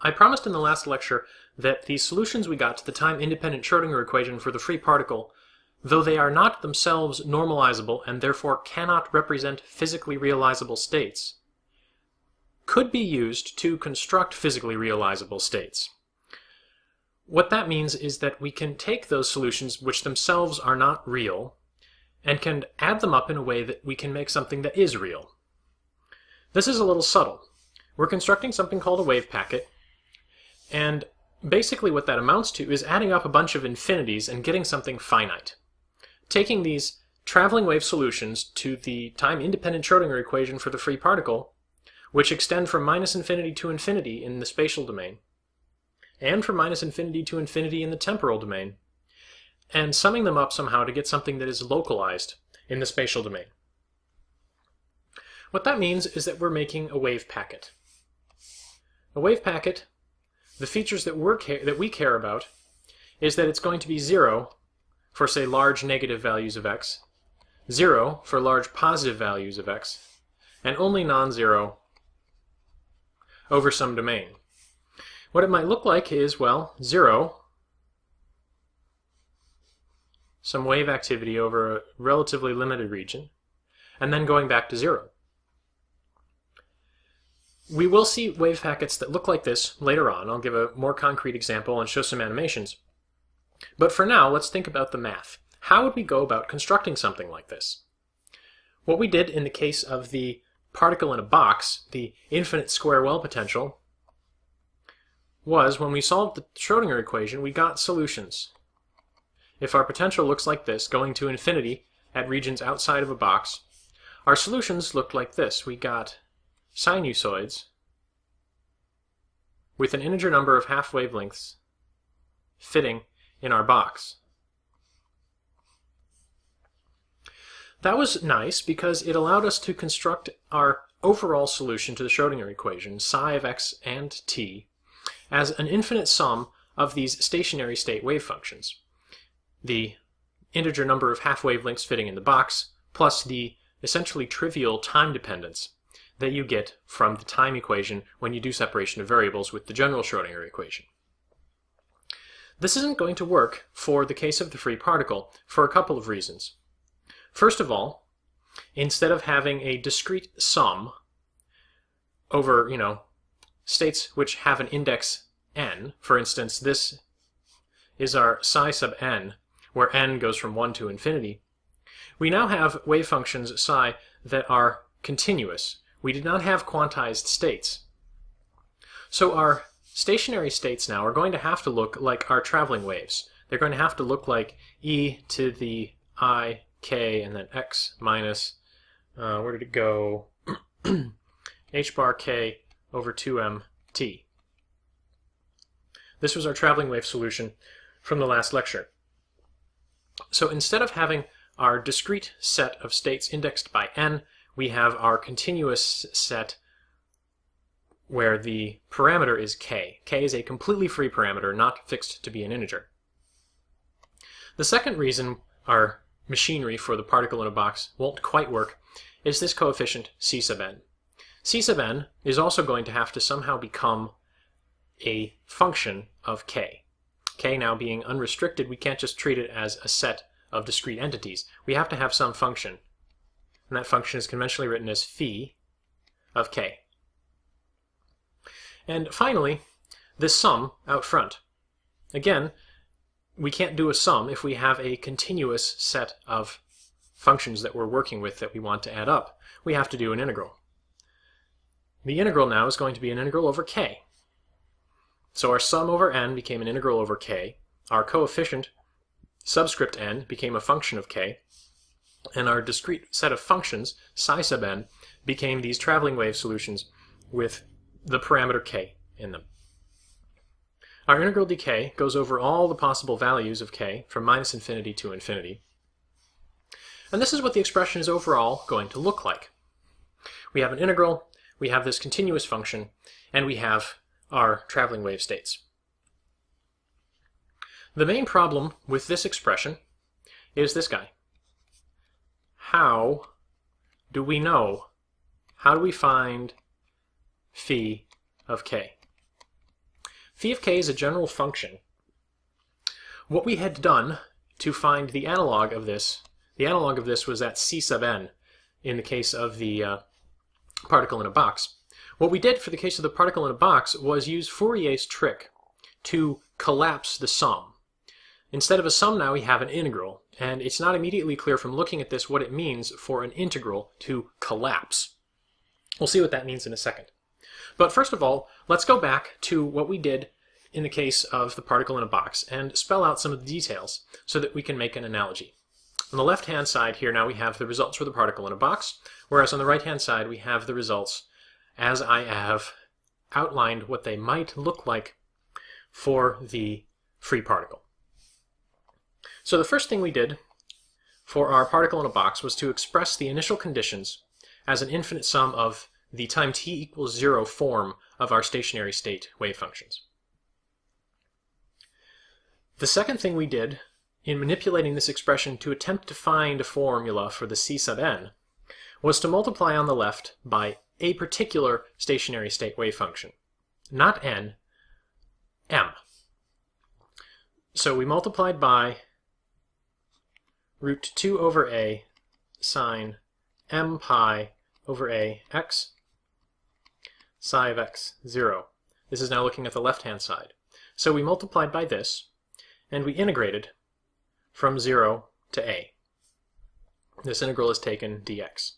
I promised in the last lecture that the solutions we got to the time-independent Schrodinger equation for the free particle, though they are not themselves normalizable and therefore cannot represent physically realizable states, could be used to construct physically realizable states. What that means is that we can take those solutions which themselves are not real and can add them up in a way that we can make something that is real. This is a little subtle. We're constructing something called a wave packet, and basically what that amounts to is adding up a bunch of infinities and getting something finite. Taking these traveling wave solutions to the time-independent Schrodinger equation for the free particle, which extend from minus infinity to infinity in the spatial domain, and from minus infinity to infinity in the temporal domain, and summing them up somehow to get something that is localized in the spatial domain. What that means is that we're making a wave packet. A wave packet, the features that we care about is that it's going to be 0 for, say, large negative values of x, 0 for large positive values of x, and only non-zero over some domain. What it might look like is, well, 0, some wave activity over a relatively limited region, and then going back to 0. We will see wave packets that look like this later on. I'll give a more concrete example and show some animations. But for now, let's think about the math. How would we go about constructing something like this? What we did in the case of the particle in a box, the infinite square well potential, was when we solved the Schrodinger equation, we got solutions. If our potential looks like this, going to infinity at regions outside of a box, our solutions looked like this. We got sinusoids with an integer number of half wavelengths fitting in our box. That was nice because it allowed us to construct our overall solution to the Schrodinger equation, psi of x and t, as an infinite sum of these stationary state wave functions. The integer number of half wavelengths fitting in the box plus the essentially trivial time dependence that you get from the time equation when you do separation of variables with the general Schrodinger equation. This isn't going to work for the case of the free particle for a couple of reasons. First of all, instead of having a discrete sum over, states which have an index n, for instance, this is our psi sub n, where n goes from 1 to infinity, we now have wave functions psi that are continuous. We did not have quantized states. So our stationary states now are going to have to look like our traveling waves. They're going to have to look like e to the I, k, and then x minus, where did it go? h bar k over 2m t. This was our traveling wave solution from the last lecture. So instead of having our discrete set of states indexed by n, we have our continuous set where the parameter is k. K is a completely free parameter, not fixed to be an integer. The second reason our machinery for the particle in a box won't quite work is this coefficient c sub n. C sub n is also going to have to somehow become a function of k. K now being unrestricted, we can't just treat it as a set of discrete entities. We have to have some function, and that function is conventionally written as phi of k. And finally, this sum out front. Again, we can't do a sum if we have a continuous set of functions that we're working with that we want to add up. We have to do an integral. The integral now is going to be an integral over k. So our sum over n became an integral over k. Our coefficient, subscript n, became a function of k. And our discrete set of functions, psi sub n, became these traveling wave solutions with the parameter k in them. Our integral dk goes over all the possible values of k from minus infinity to infinity. And this is what the expression is overall going to look like. We have an integral, we have this continuous function, and we have our traveling wave states. The main problem with this expression is this guy. How do we know? How do we find phi of k? phi of k is a general function. What we had done to find the analog of this was that c sub n in the case of the particle in a box. What we did for the case of the particle in a box was use Fourier's trick to collapse the sum. Instead of a sum now we have an integral, and it's not immediately clear from looking at this what it means for an integral to collapse. We'll see what that means in a second. But first of all, let's go back to what we did in the case of the particle in a box and spell out some of the details so that we can make an analogy. On the left-hand side here now we have the results for the particle in a box, whereas on the right-hand side we have the results as I have outlined what they might look like for the free particle. So the first thing we did for our particle in a box was to express the initial conditions as an infinite sum of the time t equals 0 form of our stationary state wave functions. The second thing we did in manipulating this expression to attempt to find a formula for the c sub n was to multiply on the left by a particular stationary state wave function, not n, m. So we multiplied by root 2 over a sine m pi over a x psi of x 0. This is now looking at the left-hand side. So we multiplied by this, and we integrated from 0 to a. This integral is taken dx.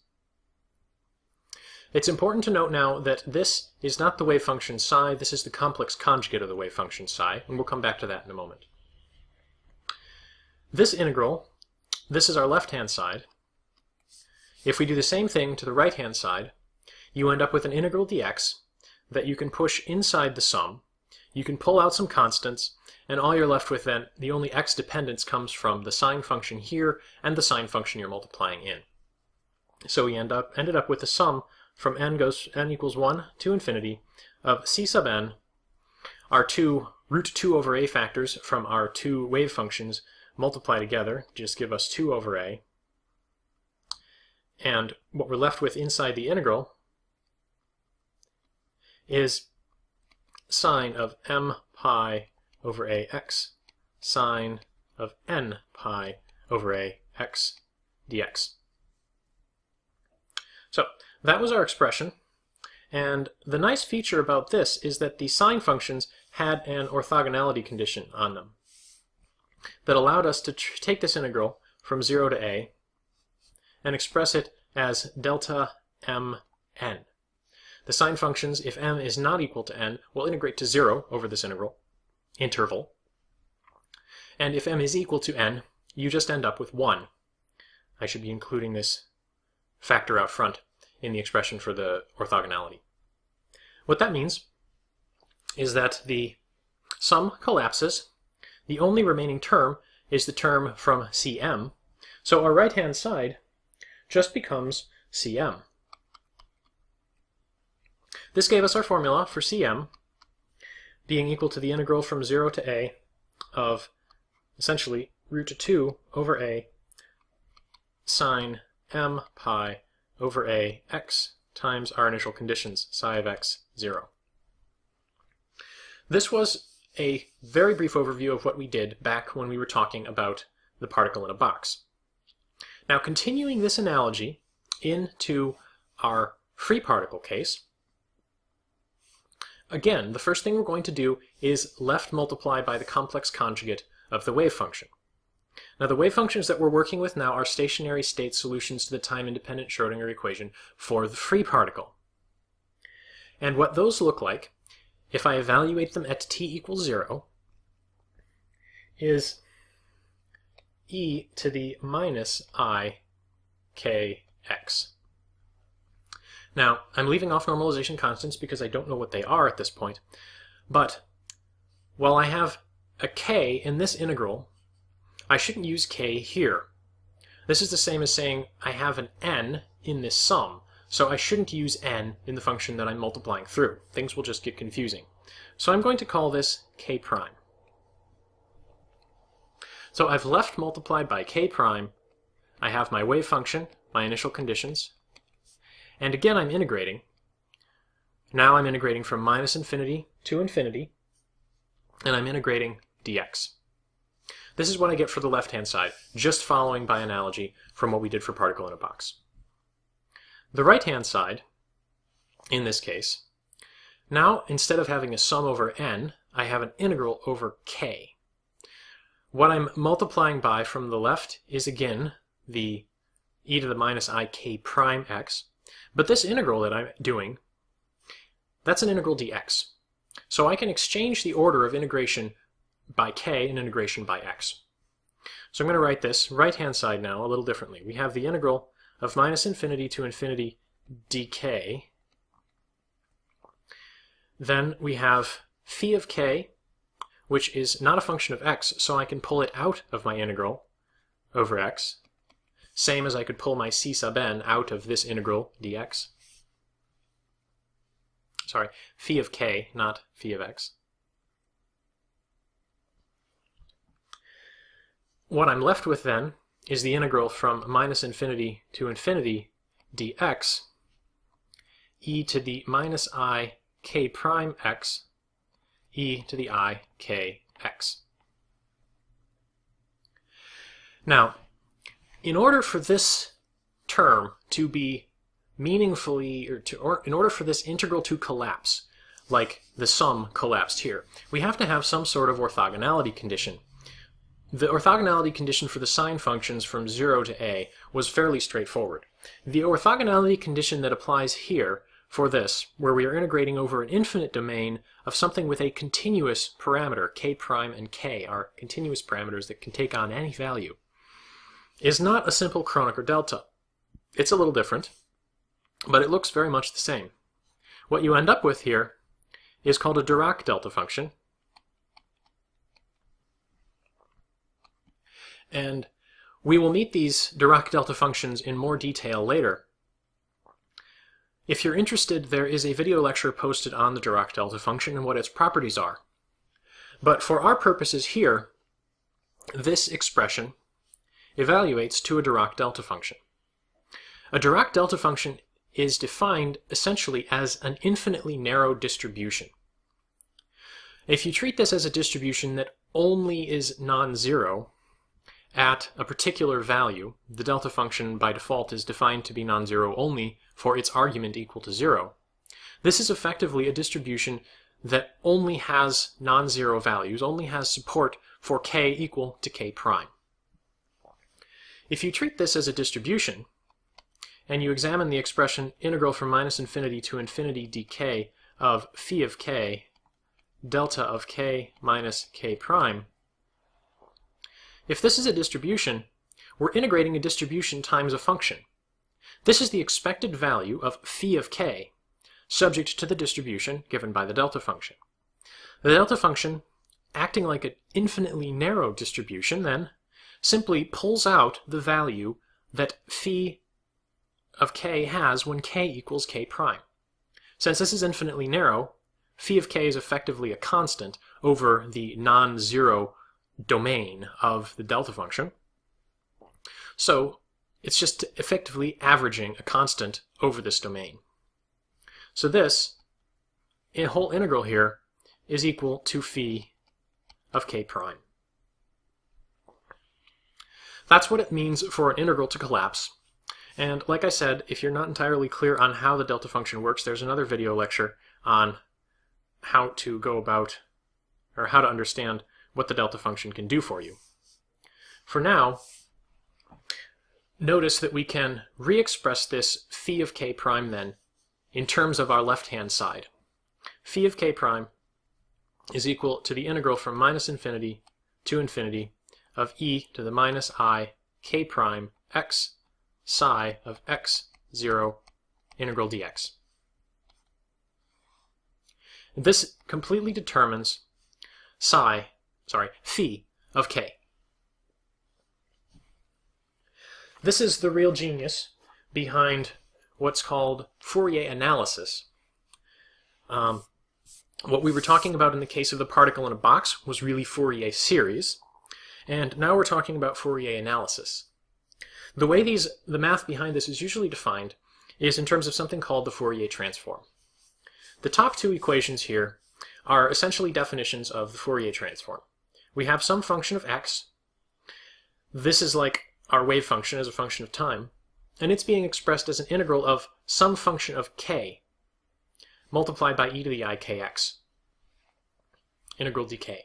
It's important to note now that this is not the wave function psi, this is the complex conjugate of the wave function psi, and we'll come back to that in a moment. This integral, this is our left-hand side. If we do the same thing to the right-hand side, you end up with an integral dx that you can push inside the sum. You can pull out some constants, and all you're left with then, the only x dependence comes from the sine function here and the sine function you're multiplying in. So we ended up with a sum from n equals 1 to infinity of c sub n, our two root 2 over a factors from our two wave functions multiply together, just give us 2 over a. And what we're left with inside the integral is sine of m pi over a x sine of n pi over a x dx. So that was our expression, and the nice feature about this is that the sine functions had an orthogonality condition on them that allowed us to take this integral from 0 to a and express it as delta mn. The sine functions, if m is not equal to n, will integrate to 0 over this interval. And if m is equal to n, you just end up with 1. I should be including this factor out front in the expression for the orthogonality. What that means is that the sum collapses. The only remaining term is the term from Cm. So our right-hand side just becomes Cm. This gave us our formula for Cm being equal to the integral from 0 to a of essentially root 2 over a sine m pi over a x times our initial conditions, psi of x 0. This was a very brief overview of what we did back when we were talking about the particle in a box. Now, continuing this analogy into our free particle case, again, the first thing we're going to do is left multiply by the complex conjugate of the wave function. Now, the wave functions that we're working with now are stationary state solutions to the time-independent Schrodinger equation for the free particle. And what those look like, if I evaluate them at t equals 0, is e to the minus I kx. Now, I'm leaving off normalization constants because I don't know what they are at this point, but while I have a k in this integral, I shouldn't use k here. This is the same as saying I have an n in this sum, so I shouldn't use n in the function that I'm multiplying through. Things will just get confusing. So I'm going to call this k prime. So I've left multiplied by k prime. I have my wave function, my initial conditions, and again I'm integrating. Now I'm integrating from minus infinity to infinity, and I'm integrating dx. This is what I get for the left-hand side, just following by analogy from what we did for particle in a box. The right-hand side, in this case, now instead of having a sum over n, I have an integral over k. What I'm multiplying by from the left is again the e to the minus I k prime x, but this integral that I'm doing, that's an integral dx. So I can exchange the order of integration by k and integration by x. So I'm going to write this right-hand side now a little differently. We have the integral of minus infinity to infinity dk. Then we have phi of k, which is not a function of x, so I can pull it out of my integral over x, same as I could pull my c sub n out of this integral dx. Sorry, phi of k, not phi of x. What I'm left with then is the integral from minus infinity to infinity dx e to the minus I k prime x e to the I k x. Now, in order for this term to be meaningfully, in order for this integral to collapse, like the sum collapsed here, we have to have some sort of orthogonality condition. The orthogonality condition for the sine functions from 0 to a was fairly straightforward. The orthogonality condition that applies here for this, where we are integrating over an infinite domain of something with a continuous parameter, k prime and k are continuous parameters that can take on any value, is not a simple Kronecker delta. It's a little different, but it looks very much the same. What you end up with here is called a Dirac delta function, and we will meet these Dirac delta functions in more detail later. If you're interested, there is a video lecture posted on the Dirac delta function and what its properties are. But for our purposes here, this expression evaluates to a Dirac delta function. A Dirac delta function is defined essentially as an infinitely narrow distribution. If you treat this as a distribution that only is non-zero at a particular value, the delta function by default is defined to be non-zero only for its argument equal to 0. This is effectively a distribution that only has non-zero values, only has support for k equal to k prime. If you treat this as a distribution, and you examine the expression integral from minus infinity to infinity dk of phi of k delta of k minus k prime, if this is a distribution, we're integrating a distribution times a function. This is the expected value of phi of k, subject to the distribution given by the delta function. The delta function, acting like an infinitely narrow distribution, then simply pulls out the value that phi of k has when k equals k prime. Since this is infinitely narrow, phi of k is effectively a constant over the non-zero domain of the delta function. So it's just effectively averaging a constant over this domain. So this whole integral here is equal to phi of k prime. That's what it means for an integral to collapse. And like I said, if you're not entirely clear on how the delta function works, there's another video lecture on how to go about, or how to understand what the delta function can do for you. For now, notice that we can re-express this phi of k prime then in terms of our left-hand side. Phi of k prime is equal to the integral from minus infinity to infinity of e to the minus I k prime x psi of x0 integral dx. This completely determines phi of k. This is the real genius behind what's called Fourier analysis. What we were talking about in the case of the particle in a box was really Fourier series, and now we're talking about Fourier analysis. The way the math behind this is usually defined is in terms of something called the Fourier transform. The top two equations here are essentially definitions of the Fourier transform. We have some function of x. This is like our wave function as a function of time, and it's being expressed as an integral of some function of k multiplied by e to the I kx, integral dk.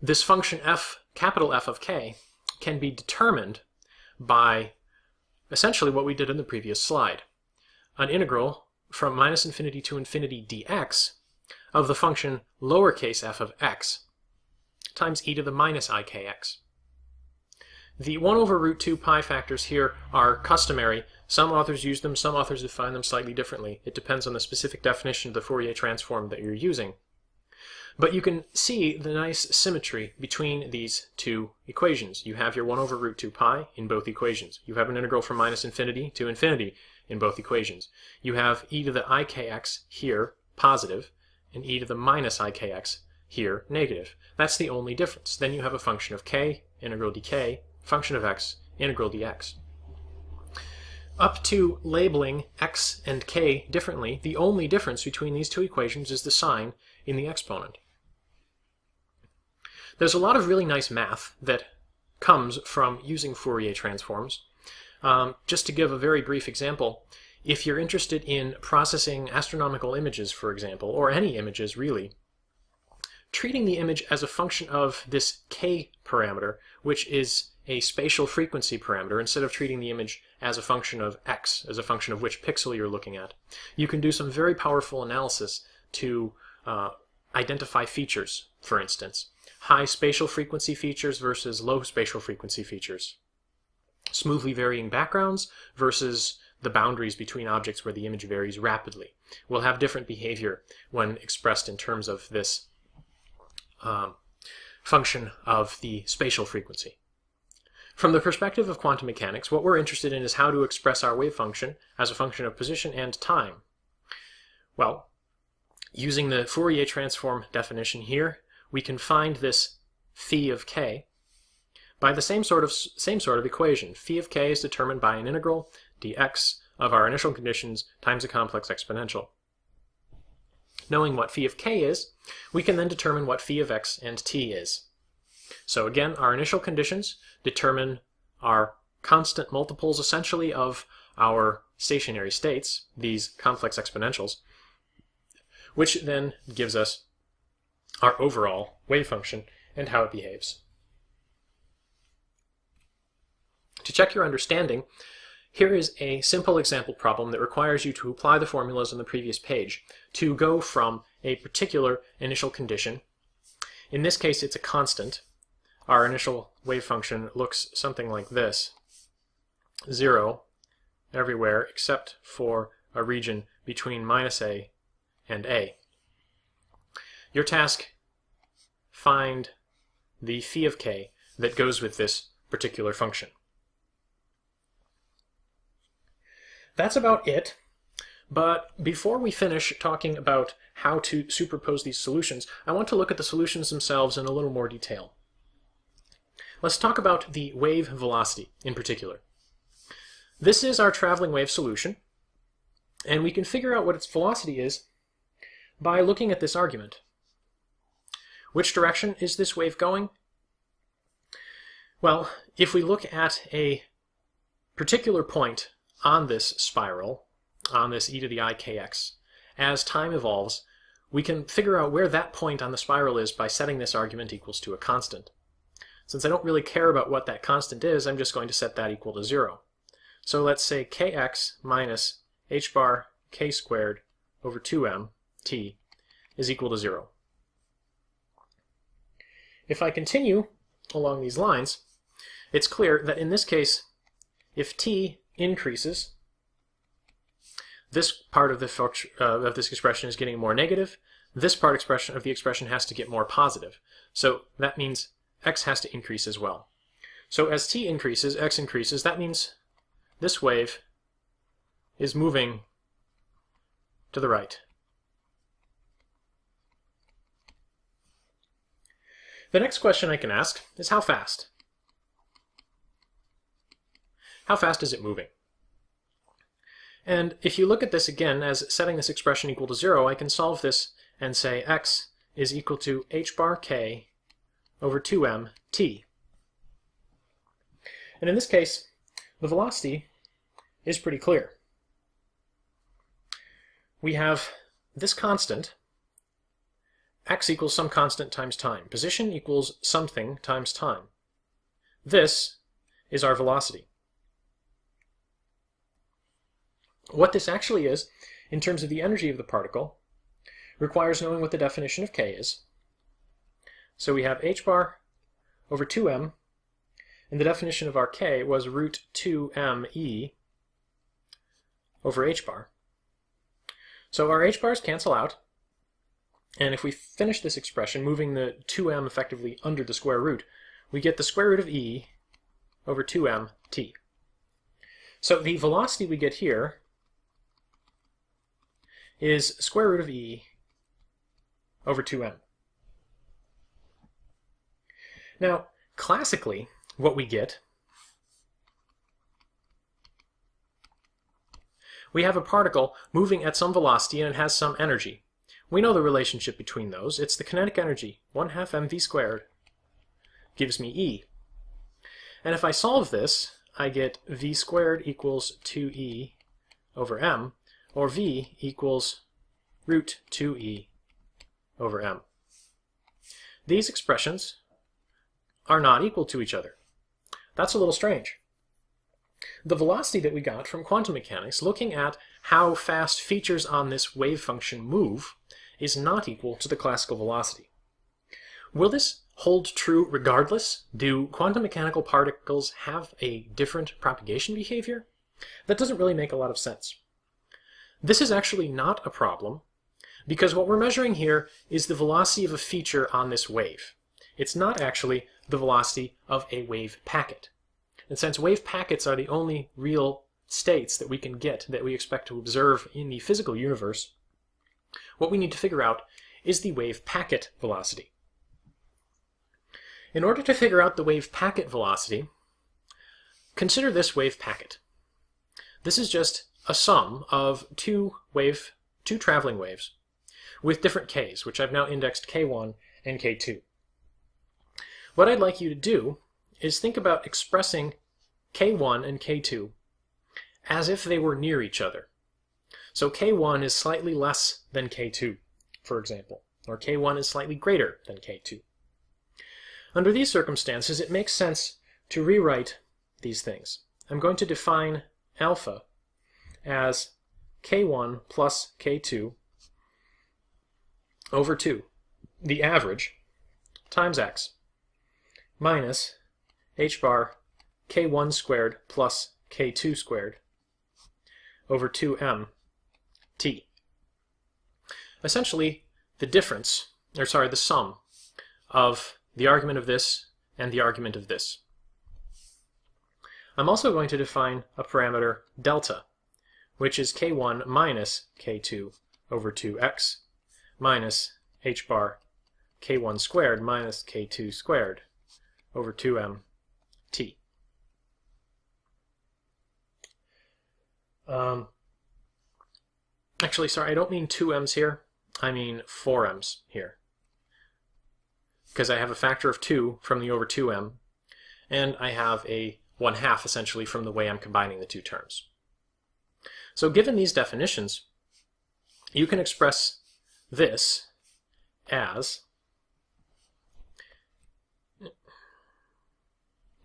This function f, capital F of k, can be determined by essentially what we did in the previous slide, an integral from minus infinity to infinity dx of the function lowercase f of x times e to the minus I kx. The 1 over root 2 pi factors here are customary. Some authors use them, some authors define them slightly differently. It depends on the specific definition of the Fourier transform that you're using. But you can see the nice symmetry between these two equations. You have your 1 over root 2 pi in both equations. You have an integral from minus infinity to infinity in both equations. You have e to the I kx here, positive, and e to the minus I kx here, negative. That's the only difference. Then you have a function of k, integral dk, function of x, integral dx. Up to labeling x and k differently, the only difference between these two equations is the sign in the exponent. There's a lot of really nice math that comes from using Fourier transforms. Just to give a very brief example, if you're interested in processing astronomical images, for example, or any images really, treating the image as a function of this k parameter, which is a spatial frequency parameter, instead of treating the image as a function of x, as a function of which pixel you're looking at, you can do some very powerful analysis to identify features, for instance. High spatial frequency features versus low spatial frequency features. Smoothly varying backgrounds versus the boundaries between objects where the image varies rapidly will have different behavior when expressed in terms of this function of the spatial frequency. From the perspective of quantum mechanics, what we're interested in is how to express our wave function as a function of position and time. Well, using the Fourier transform definition here, we can find this phi of k by the same sort of equation. Phi of k is determined by an integral dx of our initial conditions times a complex exponential. Knowing what phi of k is, we can then determine what phi of x and t is. So again, our initial conditions determine our constant multiples essentially of our stationary states, these complex exponentials, which then gives us our overall wave function and how it behaves. To check your understanding, here is a simple example problem that requires you to apply the formulas on the previous page to go from a particular initial condition. In this case, it's a constant. Our initial wave function looks something like this. 0 everywhere except for a region between minus a and a. Your task, find the phi of k that goes with this particular function. That's about it, but before we finish talking about how to superpose these solutions, I want to look at the solutions themselves in a little more detail. Let's talk about the wave velocity in particular. This is our traveling wave solution, and we can figure out what its velocity is by looking at this argument. Which direction is this wave going? Well, if we look at a particular point on this spiral, on this e to the I kx, as time evolves, we can figure out where that point on the spiral is by setting this argument equals to a constant. Since I don't really care about what that constant is, I'm just going to set that equal to 0. So let's say kx minus h bar k squared over 2m t is equal to 0. If I continue along these lines, it's clear that in this case, if t increases, this part of this expression is getting more negative. This part of the expression has to get more positive. So that means x has to increase as well. So as t increases, x increases. That means this wave is moving to the right. The next question I can ask is how fast? How fast is it moving? And if you look at this again as setting this expression equal to 0, I can solve this and say x is equal to h bar k over 2m t. And in this case, the velocity is pretty clear. We have this constant, x equals some constant times time. Position equals something times time. This is our velocity. What this actually is, in terms of the energy of the particle, requires knowing what the definition of k is. So we have h bar over 2m, and the definition of our k was root 2me over h bar. So our h bars cancel out, and if we finish this expression, moving the 2m effectively under the square root, we get the square root of e over 2m t. So the velocity we get here is square root of e over 2m. Now, classically, what we get, we have a particle moving at some velocity and it has some energy. We know the relationship between those. It's the kinetic energy. 1/2 mv squared gives me E. And if I solve this, I get v squared equals 2e over m, or v equals root 2e over m. These expressions are not equal to each other. That's a little strange. The velocity that we got from quantum mechanics, looking at how fast features on this wave function move, is not equal to the classical velocity. Will this hold true regardless? Do quantum mechanical particles have a different propagation behavior? That doesn't really make a lot of sense. This is actually not a problem, because what we're measuring here is the velocity of a feature on this wave. It's not actually the velocity of a wave packet. And since wave packets are the only real states that we can get, that we expect to observe in the physical universe, what we need to figure out is the wave packet velocity. In order to figure out the wave packet velocity, consider this wave packet. This is just a sum of two traveling waves with different k's, which I've now indexed k1 and k2. What I'd like you to do is think about expressing k1 and k2 as if they were near each other. So k1 is slightly less than k2, for example, or k1 is slightly greater than k2. Under these circumstances, it makes sense to rewrite these things. I'm going to define alpha as k1 plus k2 over 2, the average, times x, minus h bar k1 squared plus k2 squared over 2m t. Essentially, the sum of the argument of this and the argument of this. I'm also going to define a parameter delta, which is k1 minus k2 over 2x minus h bar k1 squared minus k2 squared over 2m t. Actually, sorry, I don't mean 2m's here. I mean 4m's here, because I have a factor of 2 from the over 2m, and I have a 1/2 essentially from the way I'm combining the two terms. So given these definitions, you can express this as,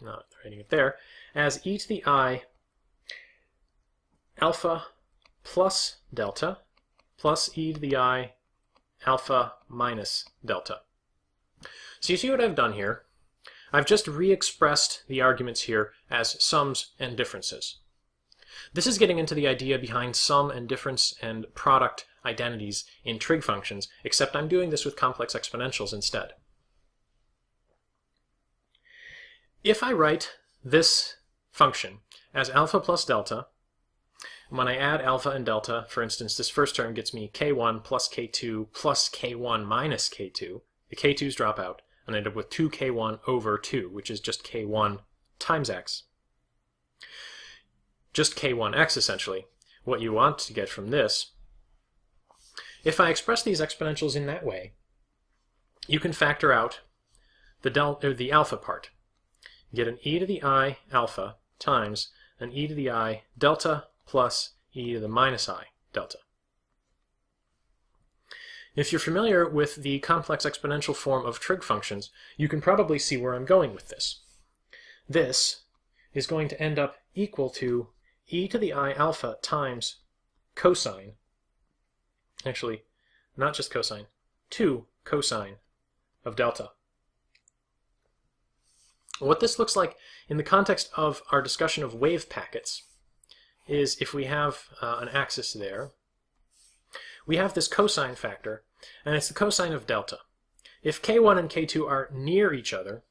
not writing it there, as e to the I alpha plus delta plus e to the I alpha minus delta. So you see what I've done here? I've just re-expressed the arguments here as sums and differences. This is getting into the idea behind sum and difference and product identities in trig functions, except I'm doing this with complex exponentials instead. If I write this function as alpha plus delta, when I add alpha and delta, for instance, this first term gets me k1 plus k2 plus k1 minus k2. The k2's drop out, and I end up with 2k1 over 2, which is just k1 times x. Just k1x, essentially. what you want to get from this, if I express these exponentials in that way, you can factor out the alpha part. You get an e to the I alpha times an e to the I delta plus e to the minus I delta. If you're familiar with the complex exponential form of trig functions, you can probably see where I'm going with this. This is going to end up equal to e to the I alpha times cosine, actually not just cosine, 2 cosine of delta. What this looks like in the context of our discussion of wave packets is if we have an axis there, we have this cosine factor, and it's the cosine of delta. If k1 and k2 are near each other,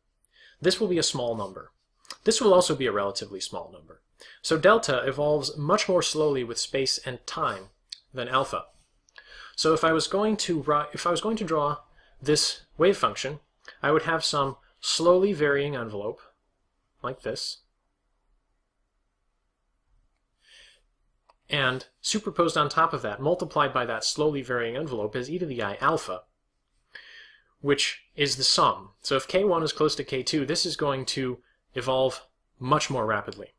this will be a small number. This will also be a relatively small number. So delta evolves much more slowly with space and time than alpha. So if I was going to draw this wave function, I would have some slowly varying envelope like this, and superposed on top of that, multiplied by that slowly varying envelope, is e to the I alpha, which is the sum. So if k1 is close to k2, this is going to evolve much more rapidly.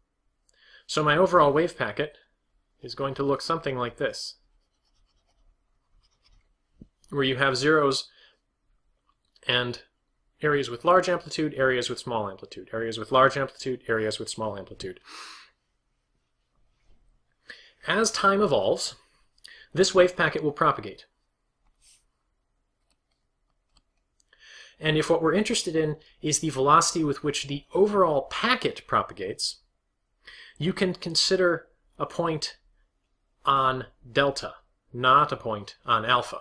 So my overall wave packet is going to look something like this, where you have zeros and areas with large amplitude, areas with small amplitude, areas with large amplitude, areas with small amplitude. As time evolves, this wave packet will propagate. And if what we're interested in is the velocity with which the overall packet propagates, you can consider a point on delta, not a point on alpha.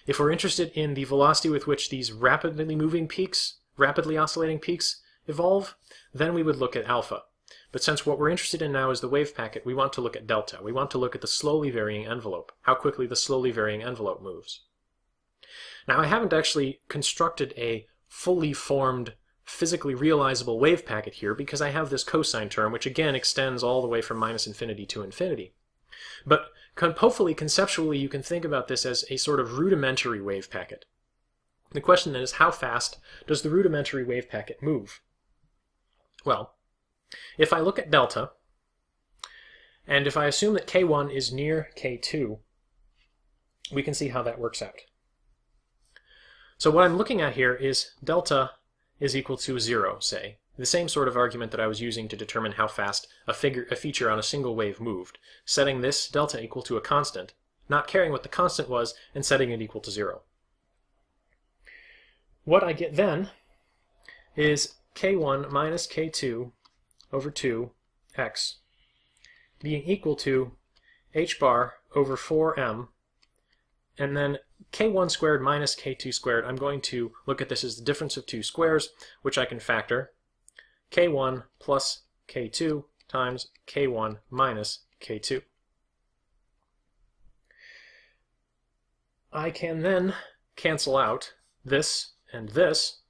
If we're interested in the velocity with which these rapidly moving peaks, rapidly oscillating peaks evolve, then we would look at alpha. But since what we're interested in now is the wave packet, we want to look at delta. We want to look at the slowly varying envelope, how quickly the slowly varying envelope moves. Now, I haven't actually constructed a fully formed, physically realizable wave packet here because I have this cosine term, which again extends all the way from minus infinity to infinity. But hopefully, conceptually, you can think about this as a sort of rudimentary wave packet. The question then is, how fast does the rudimentary wave packet move? Well, if I look at delta, and if I assume that k1 is near k2, we can see how that works out. So what I'm looking at here is delta is equal to 0, say. The same sort of argument that I was using to determine how fast a feature on a single wave moved, setting this delta equal to a constant, not caring what the constant was, and setting it equal to 0. What I get then is k1 minus k2 over 2x being equal to h bar over 4m, and then k1 squared minus k2 squared, I'm going to look at this as the difference of two squares, which I can factor k1 plus k2 times k1 minus k2. I can then cancel out this and this,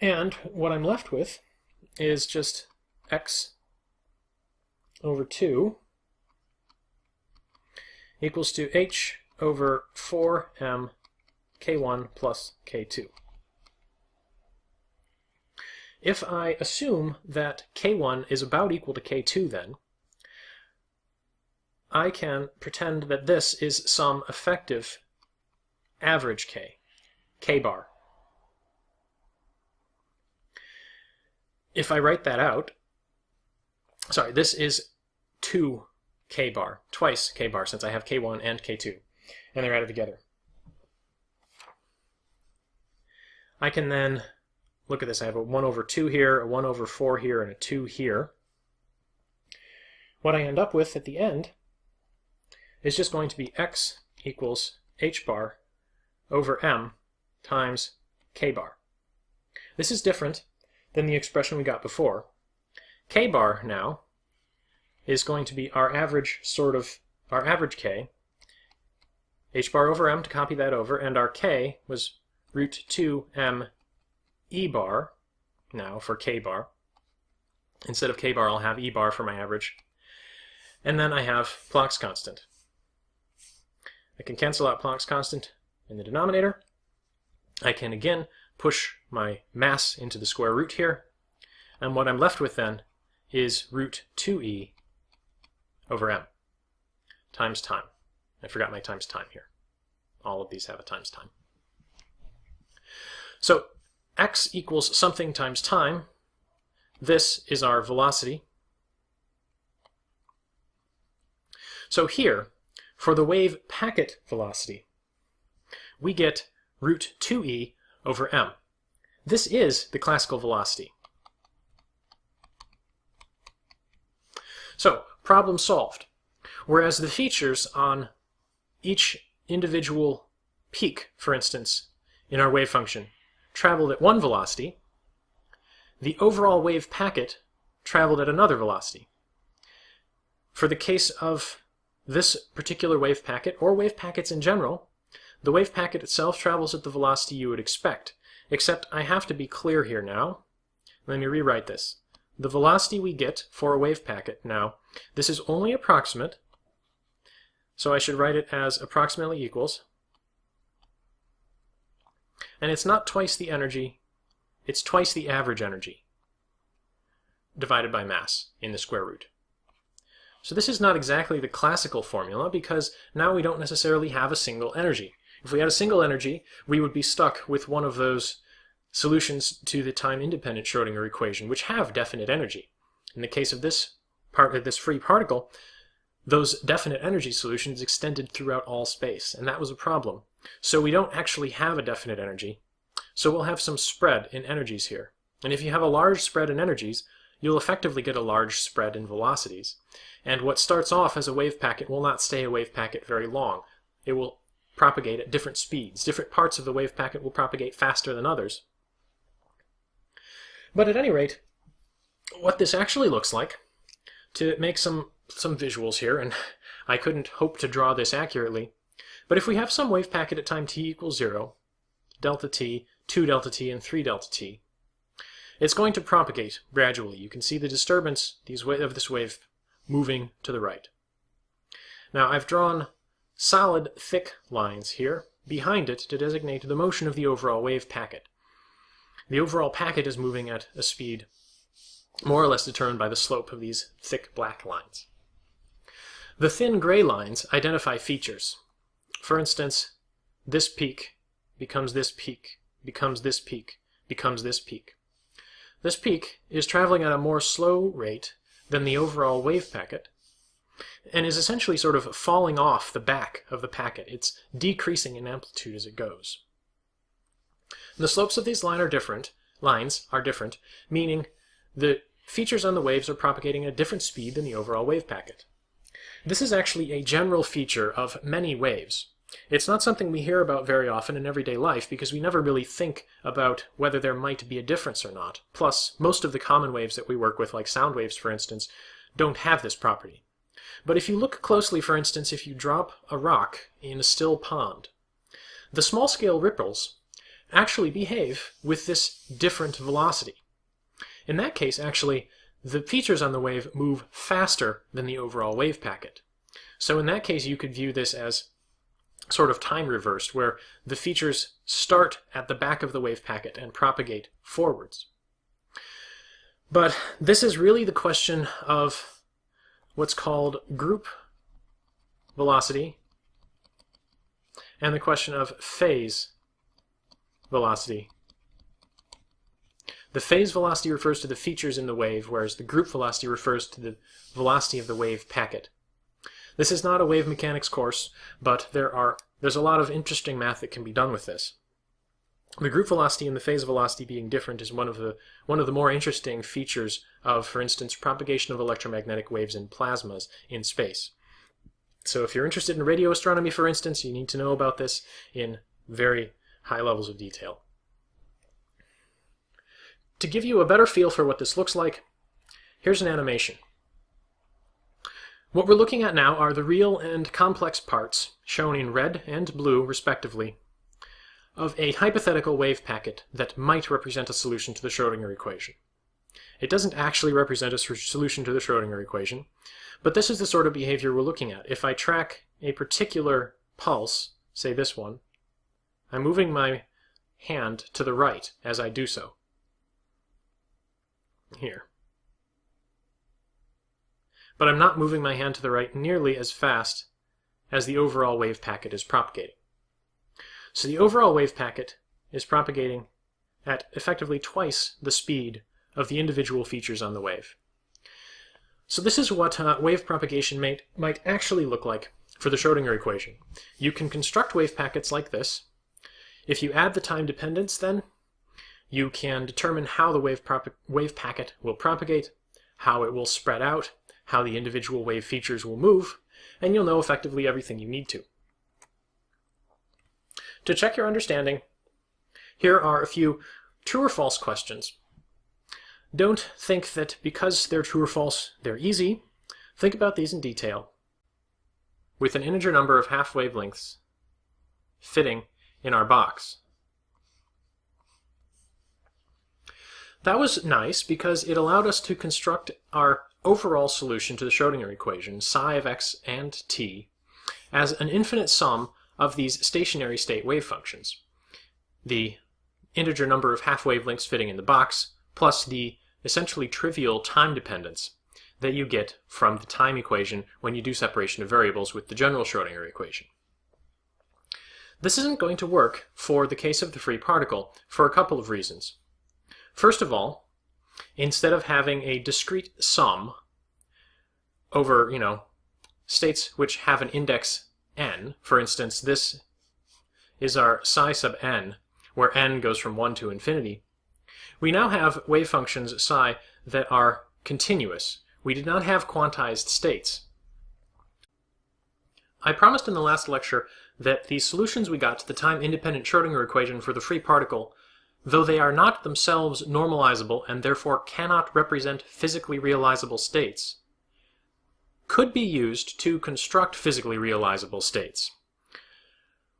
and what I'm left with is just x over 2 equals to h over 4m k1 plus k2. If I assume that k1 is about equal to k2 then, I can pretend that this is some effective average k bar. If I write that out, sorry, this is 2 k bar, twice k bar, since I have k1 and k2, and they're added together. I can then look at this. I have a 1 over 2 here, a 1 over 4 here, and a 2 here. What I end up with at the end is just going to be x equals h bar over m times k bar. This is different than the expression we got before. K bar now is going to be our average k, h bar over m to copy that over, and our k was root 2 m e bar now for k bar. Instead of k bar, I'll have e bar for my average. and then I have Planck's constant. I can cancel out Planck's constant in the denominator. I can again push my mass into the square root here, and what I'm left with then is root 2e over m times time. I forgot my times time here. All of these have a times time. So x equals something times time. This is our velocity. So here, for the wave packet velocity, we get root 2e over m. This is the classical velocity. So, problem solved. Whereas the features on each individual peak, for instance, in our wave function, traveled at one velocity, the overall wave packet traveled at another velocity. For the case of this particular wave packet, or wave packets in general, the wave packet itself travels at the velocity you would expect, except I have to be clear here now. Let me rewrite this. The velocity we get for a wave packet now, this is only approximate, so I should write it as approximately equals, and it's not twice the energy, it's twice the average energy divided by mass in the square root. So this is not exactly the classical formula because now we don't necessarily have a single energy. If we had a single energy, we would be stuck with one of those solutions to the time-independent Schrodinger equation, which have definite energy. In the case of this free particle, those definite energy solutions extended throughout all space, and that was a problem. So we don't actually have a definite energy, so we'll have some spread in energies here. And if you have a large spread in energies, you'll effectively get a large spread in velocities. And what starts off as a wave packet will not stay a wave packet very long. It will propagate at different speeds. Different parts of the wave packet will propagate faster than others. But at any rate, what this actually looks like, to make some visuals here, and I couldn't hope to draw this accurately, but if we have some wave packet at time t equals 0, delta t, 2 delta t, and 3 delta t, it's going to propagate gradually. You can see the disturbance of this wave moving to the right. Now I've drawn solid, thick lines here behind it to designate the motion of the overall wave packet. The overall packet is moving at a speed more or less determined by the slope of these thick black lines. The thin gray lines identify features. For instance, this peak becomes this peak, becomes this peak, becomes this peak. This peak is traveling at a more slow rate than the overall wave packet and is essentially sort of falling off the back of the packet. It's decreasing in amplitude as it goes. The slopes of these lines are different, meaning the features on the waves are propagating at a different speed than the overall wave packet. This is actually a general feature of many waves. It's not something we hear about very often in everyday life because we never really think about whether there might be a difference or not. Plus, most of the common waves that we work with, like sound waves for instance, don't have this property. But if you look closely, for instance, if you drop a rock in a still pond, the small-scale ripples actually behave with this different velocity. In that case, actually, the features on the wave move faster than the overall wave packet. So in that case, you could view this as sort of time reversed, where the features start at the back of the wave packet and propagate forwards. But this is really the question of what's called group velocity and the question of phase velocity. The phase velocity refers to the features in the wave, whereas the group velocity refers to the velocity of the wave packet. This is not a wave mechanics course, but there's a lot of interesting math that can be done with this. The group velocity and the phase velocity being different is one of the more interesting features of, for instance, propagation of electromagnetic waves in plasmas in space. So if you're interested in radio astronomy, for instance, you need to know about this in very high levels of detail. To give you a better feel for what this looks like, here's an animation. What we're looking at now are the real and complex parts, shown in red and blue respectively, of a hypothetical wave packet that might represent a solution to the Schrodinger equation. It doesn't actually represent a solution to the Schrodinger equation, but this is the sort of behavior we're looking at. If I track a particular pulse, say this one, I'm moving my hand to the right as I do so. Here. But I'm not moving my hand to the right nearly as fast as the overall wave packet is propagating. So the overall wave packet is propagating at effectively twice the speed of the individual features on the wave. So this is what wave propagation might actually look like for the Schrodinger equation. You can construct wave packets like this. If you add the time dependence, then you can determine how the wave packet will propagate, how it will spread out, how the individual wave features will move, and you'll know effectively everything you need to. To check your understanding, here are a few true or false questions. Don't think that because they're true or false, they're easy. Think about these in detail. With an integer number of half wavelengths fitting in our box. That was nice because it allowed us to construct our overall solution to the Schrodinger equation, psi of x and t, as an infinite sum of these stationary state wave functions. The integer number of half wavelengths fitting in the box, plus the essentially trivial time dependence that you get from the time equation when you do separation of variables with the general Schrodinger equation. This isn't going to work for the case of the free particle for a couple of reasons. First of all, instead of having a discrete sum over, states which have an index n, for instance, this is our psi sub n, where n goes from 1 to infinity, we now have wave functions psi that are continuous. We did not have quantized states. I promised in the last lecture that the solutions we got to the time-independent Schrodinger equation for the free particle, though they are not themselves normalizable and therefore cannot represent physically realizable states, could be used to construct physically realizable states.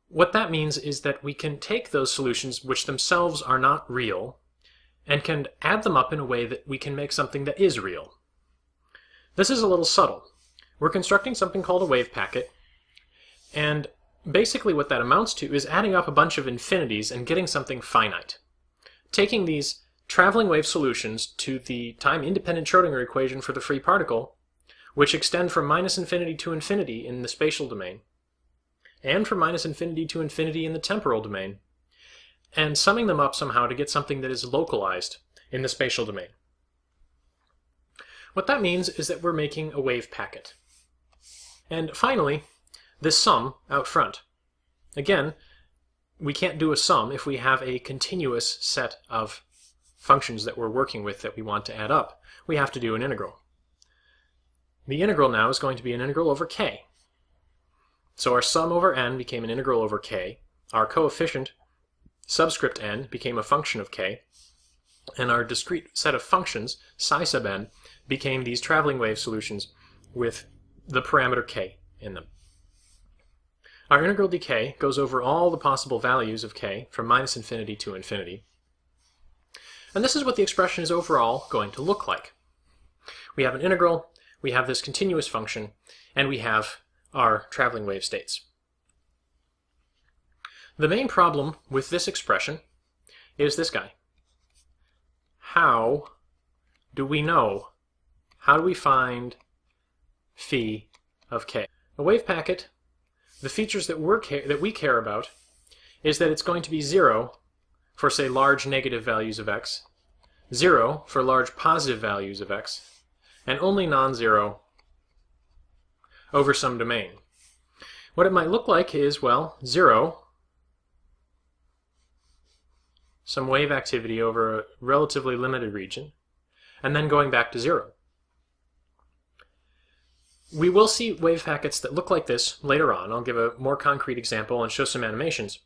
What that means is that we can take those solutions which themselves are not real and can add them up in a way that we can make something that is real. This is a little subtle. We're constructing something called a wave packet, and basically what that amounts to is adding up a bunch of infinities and getting something finite. Taking these traveling wave solutions to the time-independent Schrodinger equation for the free particle, which extend from minus infinity to infinity in the spatial domain, and from minus infinity to infinity in the temporal domain, and summing them up somehow to get something that is localized in the spatial domain. What that means is that we're making a wave packet. And finally, this sum out front. Again, we can't do a sum if we have a continuous set of functions that we're working with that we want to add up. We have to do an integral. The integral now is going to be an integral over k. So our sum over n became an integral over k. Our coefficient, subscript n, became a function of k. And our discrete set of functions, psi sub n, became these traveling wave solutions with the parameter k in them. Our integral dk goes over all the possible values of k from minus infinity to infinity. And this is what the expression is overall going to look like. We have an integral, we have this continuous function, and we have our traveling wave states. The main problem with this expression is this guy. How do we know? How do we find phi of k? A wave packet, the features that we care about is that it's going to be 0 for, say, large negative values of x, 0 for large positive values of x, and only non-zero over some domain. What it might look like is, well, 0, some wave activity over a relatively limited region, and then going back to 0. We will see wave packets that look like this later on. I'll give a more concrete example and show some animations.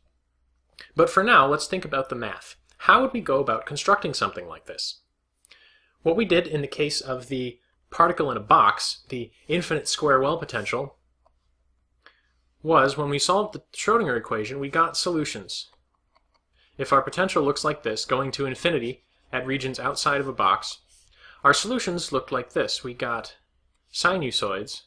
But for now, let's think about the math. How would we go about constructing something like this? What we did in the case of the particle in a box, the infinite square well potential, was when we solved the Schrodinger equation, we got solutions. If our potential looks like this, going to infinity at regions outside of a box, our solutions looked like this. We got sinusoids.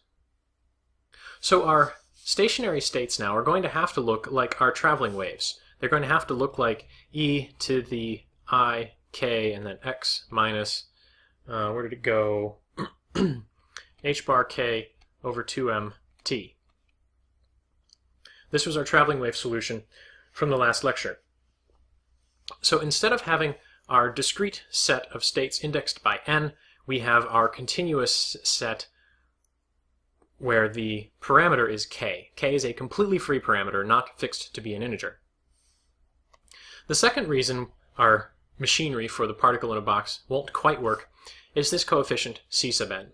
So our stationary states now are going to have to look like our traveling waves. They're going to have to look like e to the I, k, and then x minus, where did it go? h bar k over 2m t. This was our traveling wave solution from the last lecture. So instead of having our discrete set of states indexed by n, we have our continuous set where the parameter is k. K is a completely free parameter, not fixed to be an integer. The second reason our machinery for the particle in a box won't quite work is this coefficient c sub n.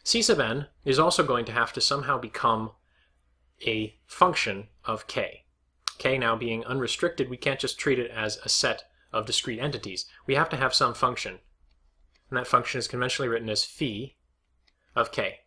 C sub n is also going to have to somehow become a function of k. K now being unrestricted, we can't just treat it as a set of discrete entities. We have to have some function, and that function is conventionally written as phi of k.